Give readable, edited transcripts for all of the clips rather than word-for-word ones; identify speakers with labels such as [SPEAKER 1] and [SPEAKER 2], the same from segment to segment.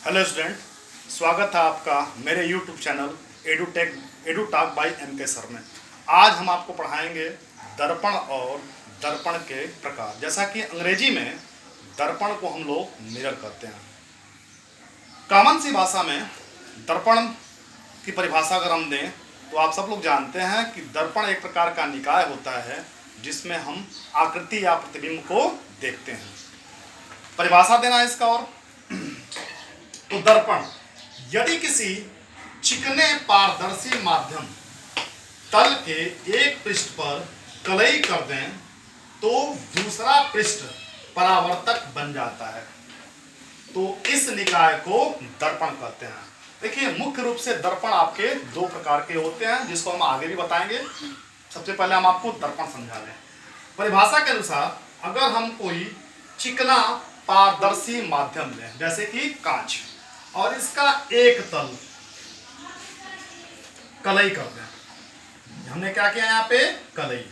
[SPEAKER 1] Hello student, स्वागत है आपका मेरे YouTube channel Edutalk by M K. Sir में। आज हम आपको पढ़ाएंगे दर्पण और दर्पण के प्रकार। जैसा कि अंग्रेजी में दर्पण को हम लोग मिरर कहते हैं। कॉमन सी भाषा में दर्पण की परिभाषा अगर हम दें तो आप सब लोग जानते हैं कि दर्पण एक प्रकार का निकाय होता है जिसमें हम आकृति या प्रतिबिंब को देखते हैं। परिभाषा देना इसका और तो दर्पण यदि किसी चिकने पारदर्शी माध्यम तल के एक पृष्ठ पर कलई कर दें तो दूसरा पृष्ठ परावर्तक बन जाता है, तो इस निकाय को दर्पण कहते हैं। देखिए, मुख्य रूप से दर्पण आपके दो प्रकार के होते हैं जिसको हम आगे भी बताएंगे। सबसे पहले हम आपको दर्पण समझा दें। परिभाषा के अनुसार अगर हम कोई चिकना पारदर्शी माध्यम लें जैसे कि कांच और इसका एक तल कलई कर दें, हमने क्या किया यहाँ पे कलई।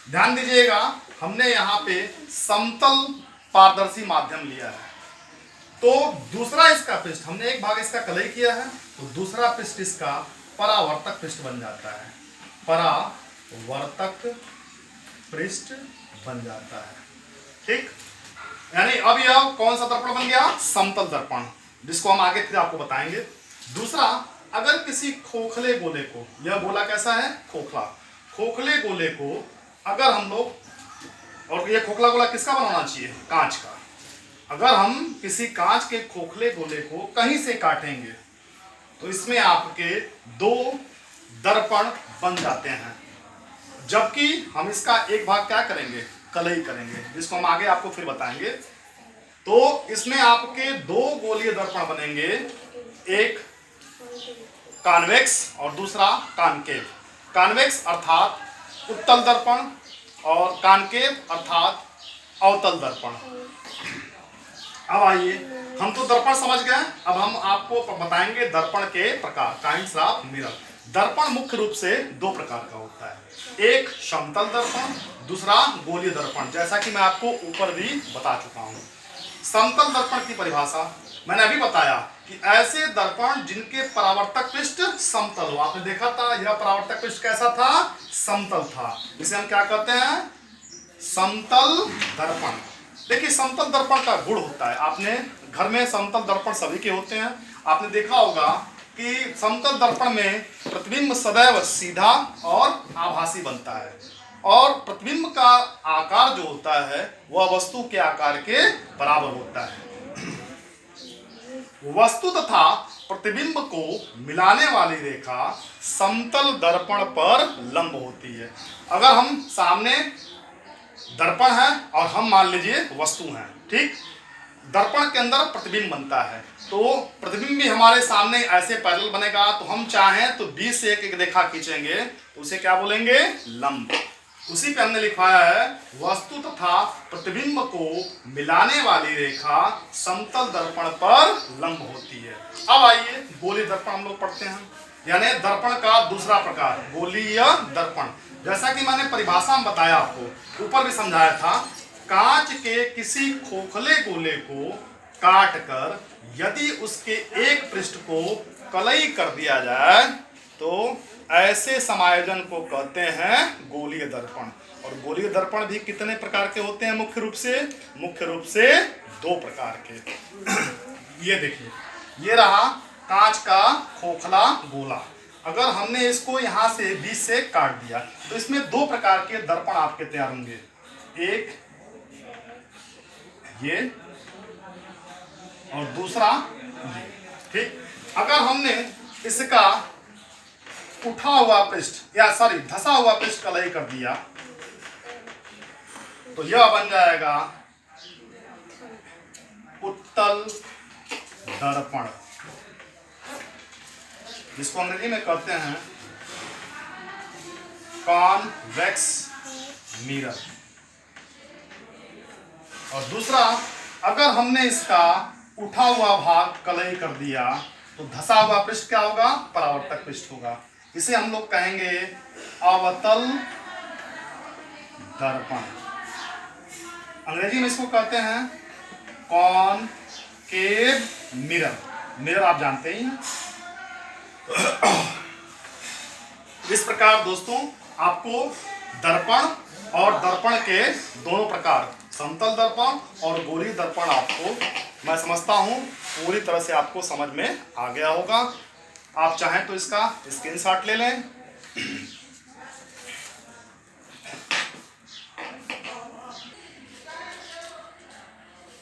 [SPEAKER 1] ध्यान दीजिएगा, हमने यहाँ पे समतल पारदर्शी माध्यम लिया है, तो दूसरा इसका पृष्ठ हमने एक भाग इसका कलई किया है तो दूसरा पृष्ठ इसका परावर्तक पृष्ठ बन जाता है, परावर्तक पृष्ठ बन जाता है। ठीक, यानी अब यह कौन सा दर्पण बन गया? समतल दर्पण, जिसको हम आगे फिर आपको बताएंगे। दूसरा, अगर किसी खोखले गोले को, यह गोला कैसा है? खोखला। खोखले गोले को अगर हम लोग, और ये खोखला गोला किसका बनाना चाहिए? कांच का। अगर हम किसी कांच के खोखले गोले को कहीं से काटेंगे तो इसमें आपके दो दर्पण बन जाते हैं, जबकि हम इसका एक भाग क्या करेंगे? कलई करेंगे, जिसको हम आगे आपको फिर बताएंगे। तो इसमें आपके दो गोलीय दर्पण बनेंगे, एक कॉन्वेक्स और दूसरा कॉनकेव। कॉन्वेक्स अर्थात उत्तल दर्पण और कॉनकेव अर्थात अवतल दर्पण। अब आइए, हम तो दर्पण समझ गए, अब हम आपको बताएंगे दर्पण के प्रकार, काइंड्स ऑफ मिरर। दर्पण मुख्य रूप से दो प्रकार का होता है, एक समतल दर्पण, दूसरा गोलीय दर्पण, जैसा कि मैं आपको ऊपर भी बता चुका हूं। समतल दर्पण की परिभाषा मैंने अभी बताया कि ऐसे दर्पण जिनके परावर्तक पृष्ठ समतल हो। आपने देखा था यह परावर्तक पृष्ठ कैसा था? समतल था। इसे हम क्या कहते हैं? समतल दर्पण। देखिए, समतल दर्पण का गुण होता है, आपने घर में समतल दर्पण सभी के होते हैं। आपने देखा होगा कि समतल दर्पण में प्रतिबिंब सदैव सीधा और आभासी बनता है, और प्रतिबिंब का आकार जो होता है वह वस्तु के आकार के बराबर होता है। वस्तु तथा प्रतिबिंब को मिलाने वाली रेखा समतल दर्पण पर लंब होती है। अगर हम सामने दर्पण है और हम मान लीजिए वस्तु हैं, ठीक, दर्पण के अंदर प्रतिबिंब बनता है, तो प्रतिबिंब भी हमारे सामने ऐसे पैरेलल बनेगा, तो हम चाहें तो बीच से एक रेखा खींचेंगे तो उसे क्या बोलेंगे? लंब। उसी पे हमने लिखवाया है, वस्तु तथा प्रतिबिंब को मिलाने वाली रेखा समतल दर्पण पर लंब होती है। अब आइए गोलीय दर्पण हम लोग पढ़ते हैं, यानी दर्पण का दूसरा प्रकार गोलीय दर्पण। जैसा कि मैंने परिभाषा में बताया, आपको ऊपर भी समझाया था, कांच के किसी खोखले गोले को काटकर यदि उसके एक पृष्ठ को कलई कर दिया जाए तो ऐसे समायोजन को कहते हैं गोलीय दर्पण। और गोलीय दर्पण भी कितने प्रकार के होते हैं? मुख्य रूप से दो प्रकार के। ये देखिए, ये रहा कांच का खोखला गोला। अगर हमने इसको यहां से बीच से काट दिया तो इसमें दो प्रकार के दर्पण आपके तैयार होंगे, एक ये और दूसरा ये। ठीक, अगर हमने इसका उठा हुआ पृष्ठ या धसा हुआ पृष्ठ कलई कर दिया तो यह बन जाएगा उत्तल दर्पण, जिसको अंग्रेजी में कहते हैं कॉन्वेक्स मिरर। और दूसरा, अगर हमने इसका उठा हुआ भाग कलई कर दिया तो धसा हुआ पृष्ठ क्या होगा? परावर्तक पृष्ठ होगा। इसे हम लोग कहेंगे अवतल दर्पण। अंग्रेजी में इसको कहते हैं कॉनकेव मिरर। मिरर आप जानते ही हैं। इस प्रकार दोस्तों आपको दर्पण और दर्पण के दोनों प्रकार, समतल दर्पण और गोलीय दर्पण, आपको मैं समझता हूं पूरी तरह से आपको समझ में आ गया होगा। आप चाहें तो इसका स्क्रीनशॉट ले लें।